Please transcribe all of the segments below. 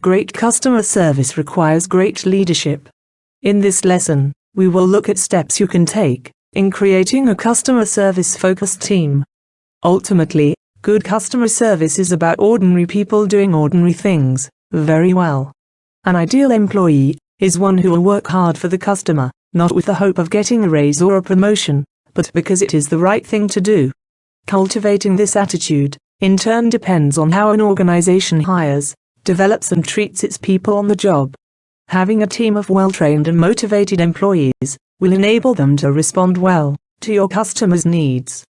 Great customer service requires great leadership. In this lesson, we will look at steps you can take in creating a customer service-focused team. Ultimately, good customer service is about ordinary people doing ordinary things very well. An ideal employee is one who will work hard for the customer, not with the hope of getting a raise or a promotion, but because it is the right thing to do. Cultivating this attitude, in turn, depends on how an organization hires, develops and treats its people on the job. Having a team of well-trained and motivated employees will enable them to respond well to your customers' needs.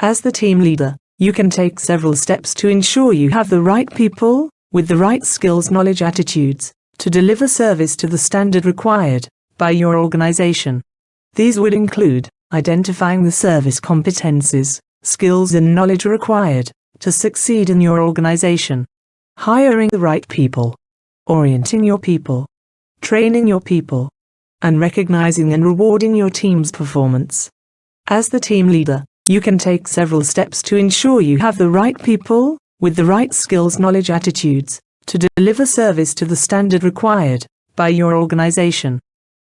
As the team leader, you can take several steps to ensure you have the right people, with the right skills, knowledge, attitudes, to deliver service to the standard required by your organization. These would include identifying the service competencies, skills and knowledge required to succeed in your organization, hiring the right people, orienting your people, training your people, and recognizing and rewarding your team's performance. As the team leader, you can take several steps to ensure you have the right people, with the right skills, knowledge, attitudes, to deliver service to the standard required by your organization.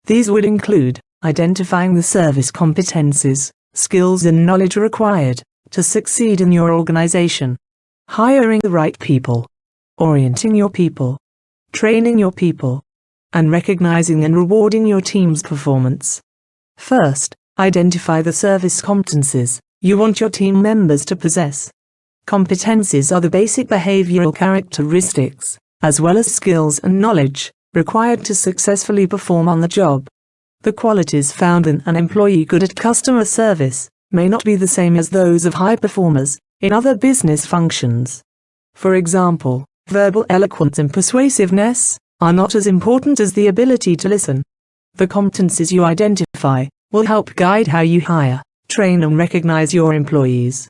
These would include identifying the service competencies, skills and knowledge required to succeed in your organization, hiring the right people, orienting your people, training your people, and recognizing and rewarding your team's performance. First, identify the service competencies you want your team members to possess. Competencies are the basic behavioral characteristics, as well as skills and knowledge, required to successfully perform on the job. The qualities found in an employee good at customer service may not be the same as those of high performers in other business functions. For example, verbal eloquence and persuasiveness are not as important as the ability to listen. The competencies you identify will help guide how you hire, train and recognize your employees.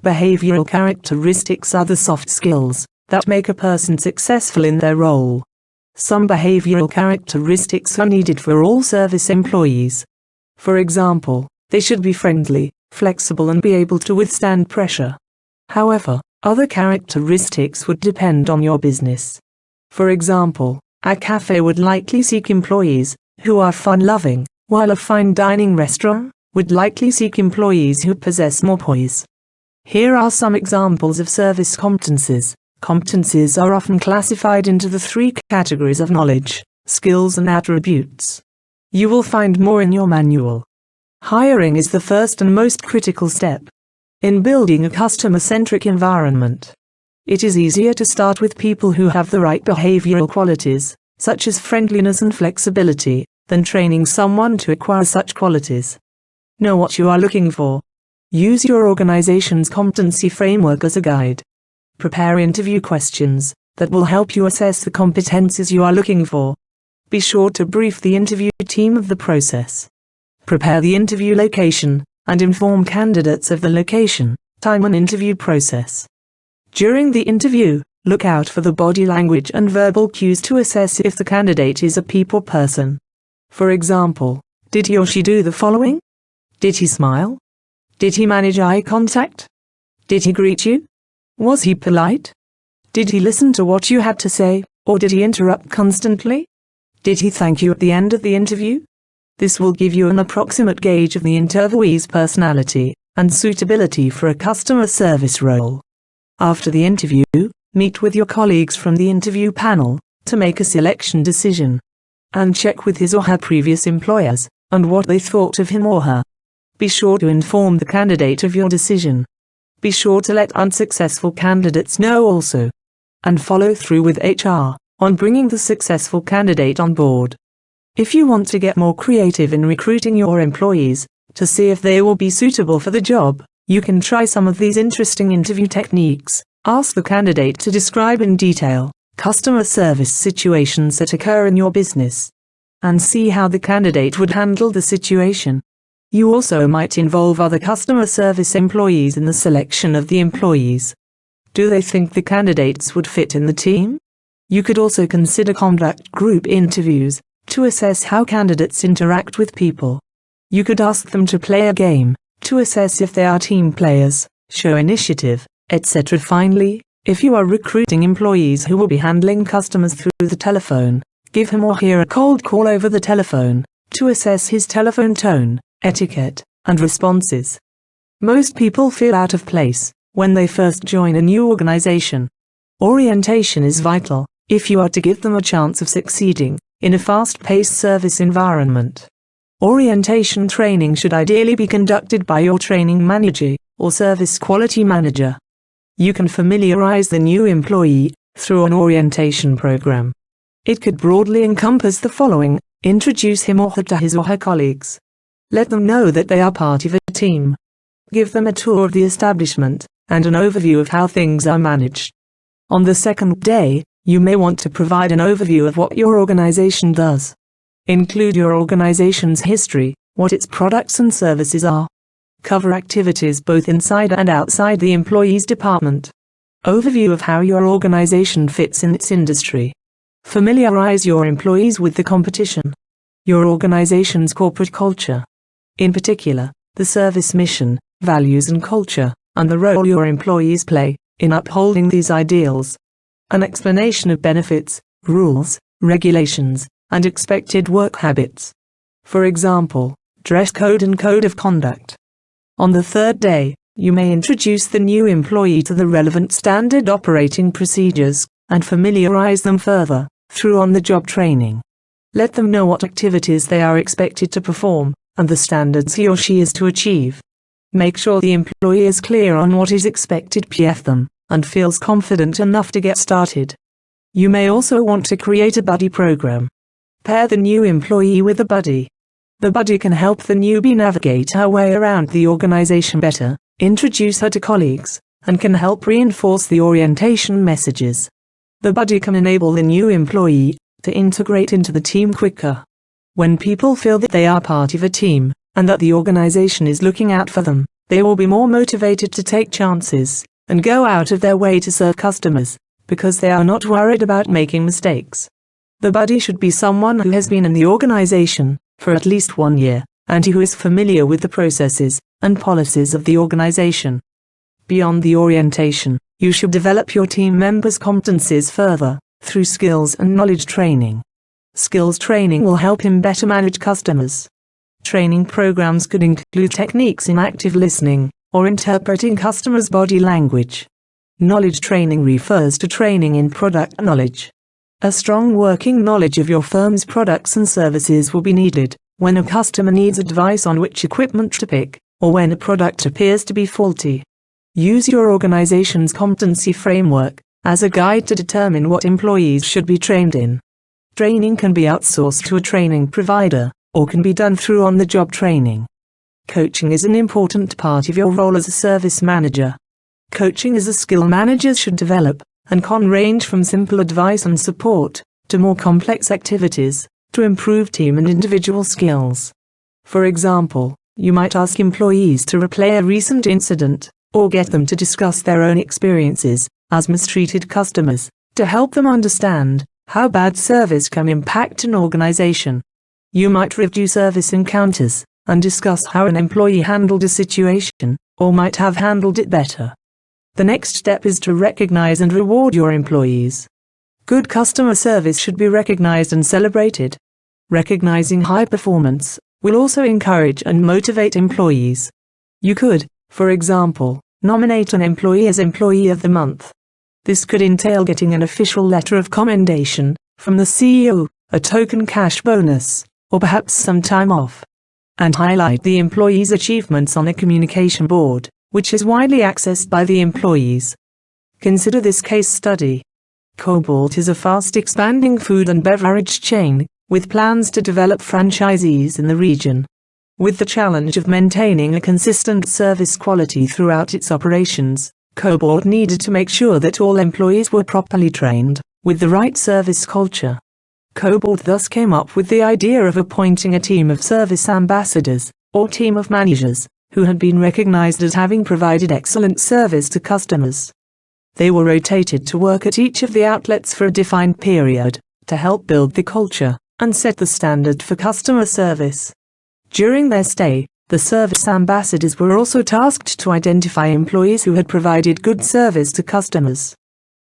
Behavioral characteristics are the soft skills that make a person successful in their role. Some behavioral characteristics are needed for all service employees. For example, they should be friendly, flexible and be able to withstand pressure. However, other characteristics would depend on your business. For example, a cafe would likely seek employees who are fun-loving, while a fine dining restaurant would likely seek employees who possess more poise. Here are some examples of service competencies. Competencies are often classified into the three categories of knowledge, skills and attributes. You will find more in your manual. Hiring is the first and most critical step in building a customer-centric environment. It is easier to start with people who have the right behavioral qualities, such as friendliness and flexibility, than training someone to acquire such qualities. Know what you are looking for. Use your organization's competency framework as a guide. Prepare interview questions that will help you assess the competencies you are looking for. Be sure to brief the interview team of the process. Prepare the interview location and inform candidates of the location, time and interview process. During the interview, look out for the body language and verbal cues to assess if the candidate is a people person. For example, did he or she do the following? Did he smile? Did he manage eye contact? Did he greet you? Was he polite? Did he listen to what you had to say, or did he interrupt constantly? Did he thank you at the end of the interview? This will give you an approximate gauge of the interviewee's personality and suitability for a customer service role. After the interview, meet with your colleagues from the interview panel to make a selection decision. And check with his or her previous employers and what they thought of him or her. Be sure to inform the candidate of your decision. Be sure to let unsuccessful candidates know also. And follow through with HR on bringing the successful candidate on board. If you want to get more creative in recruiting your employees to see if they will be suitable for the job, you can try some of these interesting interview techniques. Ask the candidate to describe in detail customer service situations that occur in your business, and see how the candidate would handle the situation. You also might involve other customer service employees in the selection of the employees. Do they think the candidates would fit in the team? You could also consider conduct group interviews to assess how candidates interact with people. You could ask them to play a game to assess if they are team players, show initiative, etc. Finally, If you are recruiting employees who will be handling customers through the telephone, give him or her a cold call over the telephone to assess his telephone tone, etiquette, and responses. Most people feel out of place when they first join a new organization. Orientation is vital if you are to give them a chance of succeeding in a fast-paced service environment. Orientation training should ideally be conducted by your training manager or service quality manager. You can familiarize the new employee through an orientation program. It could broadly encompass the following: introduce him or her to his or her colleagues. Let them know that they are part of a team. Give them a tour of the establishment and an overview of how things are managed. On the second day, you may want to provide an overview of what your organization does. Include your organization's history, what its products and services are. Cover activities both inside and outside the employee's department. Overview of how your organization fits in its industry. Familiarize your employees with the competition. Your organization's corporate culture. In particular, the service mission, values and culture, and the role your employees play in upholding these ideals. An explanation of benefits, rules, regulations, and expected work habits. For example, dress code and code of conduct. On the third day, you may introduce the new employee to the relevant standard operating procedures and familiarize them further through on-the-job training. Let them know what activities they are expected to perform and the standards he or she is to achieve. Make sure the employee is clear on what is expected of them and feels confident enough to get started. You may also want to create a buddy program. Pair the new employee with a buddy. The buddy can help the newbie navigate her way around the organization better, introduce her to colleagues, and can help reinforce the orientation messages. The buddy can enable the new employee to integrate into the team quicker. When people feel that they are part of a team, and that the organization is looking out for them, they will be more motivated to take chances and go out of their way to serve customers, because they are not worried about making mistakes. The buddy should be someone who has been in the organization for at least 1 year, and who is familiar with the processes and policies of the organization. Beyond the orientation, you should develop your team members' competencies further through skills and knowledge training. Skills training will help him better manage customers. Training programs could include techniques in active listening or interpreting customers' body language. Knowledge training refers to training in product knowledge. A strong working knowledge of your firm's products and services will be needed when a customer needs advice on which equipment to pick, or when a product appears to be faulty. Use your organization's competency framework as a guide to determine what employees should be trained in. Training can be outsourced to a training provider, or can be done through on-the-job training. Coaching is an important part of your role as a service manager. Coaching is a skill managers should develop, and can range from simple advice and support to more complex activities to improve team and individual skills. For example, you might ask employees to replay a recent incident, or get them to discuss their own experiences as mistreated customers, to help them understand how bad service can impact an organization. You might review service encounters and discuss how an employee handled a situation, or might have handled it better. The next step is to recognize and reward your employees. Good customer service should be recognized and celebrated. Recognizing high performance will also encourage and motivate employees. You could, for example, nominate an employee as Employee of the Month. This could entail getting an official letter of commendation from the CEO, a token cash bonus, or perhaps some time off. And highlight the employee's achievements on a communication board, which is widely accessed by the employees. Consider this case study. Cobalt is a fast-expanding food and beverage chain, with plans to develop franchisees in the region. With the challenge of maintaining a consistent service quality throughout its operations, Cobalt needed to make sure that all employees were properly trained, with the right service culture. Cobalt thus came up with the idea of appointing a team of service ambassadors, or team of managers, who had been recognized as having provided excellent service to customers. They were rotated to work at each of the outlets for a defined period, to help build the culture and set the standard for customer service. During their stay, the service ambassadors were also tasked to identify employees who had provided good service to customers.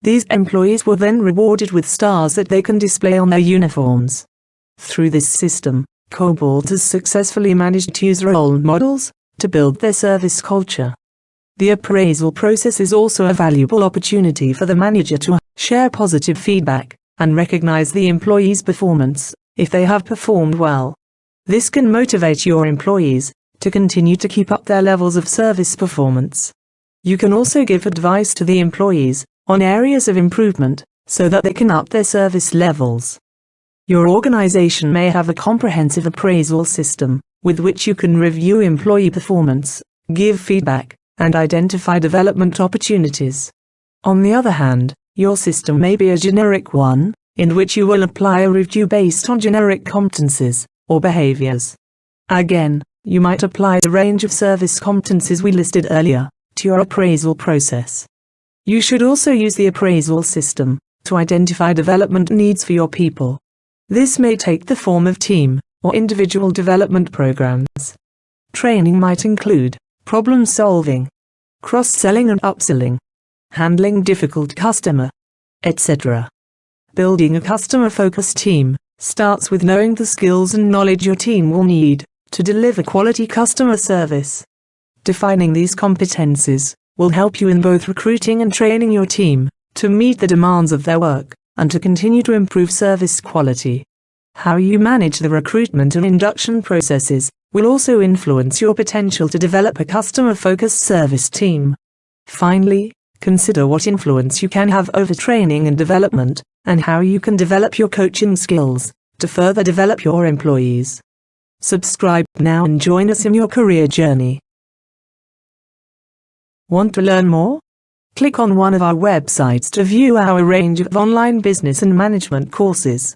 These employees were then rewarded with stars that they can display on their uniforms. Through this system, Cobalt has successfully managed to use role models to build their service culture. The appraisal process is also a valuable opportunity for the manager to share positive feedback and recognize the employee's performance if they have performed well. This can motivate your employees to continue to keep up their levels of service performance. You can also give advice to the employees on areas of improvement so that they can up their service levels. Your organization may have a comprehensive appraisal system with which you can review employee performance, give feedback, and identify development opportunities. On the other hand, your system may be a generic one, in which you will apply a review based on generic competencies or behaviors. Again, you might apply the range of service competencies we listed earlier to your appraisal process. You should also use the appraisal system to identify development needs for your people. This may take the form of team or individual development programs. Training might include problem solving, cross-selling and upselling, handling difficult customer, etc. Building a customer-focused team starts with knowing the skills and knowledge your team will need to deliver quality customer service. Defining these competencies will help you in both recruiting and training your team to meet the demands of their work and to continue to improve service quality. How you manage the recruitment and induction processes will also influence your potential to develop a customer-focused service team. Finally, consider what influence you can have over training and development, and how you can develop your coaching skills to further develop your employees. Subscribe now and join us in your career journey. Want to learn more? Click on one of our websites to view our range of online business and management courses.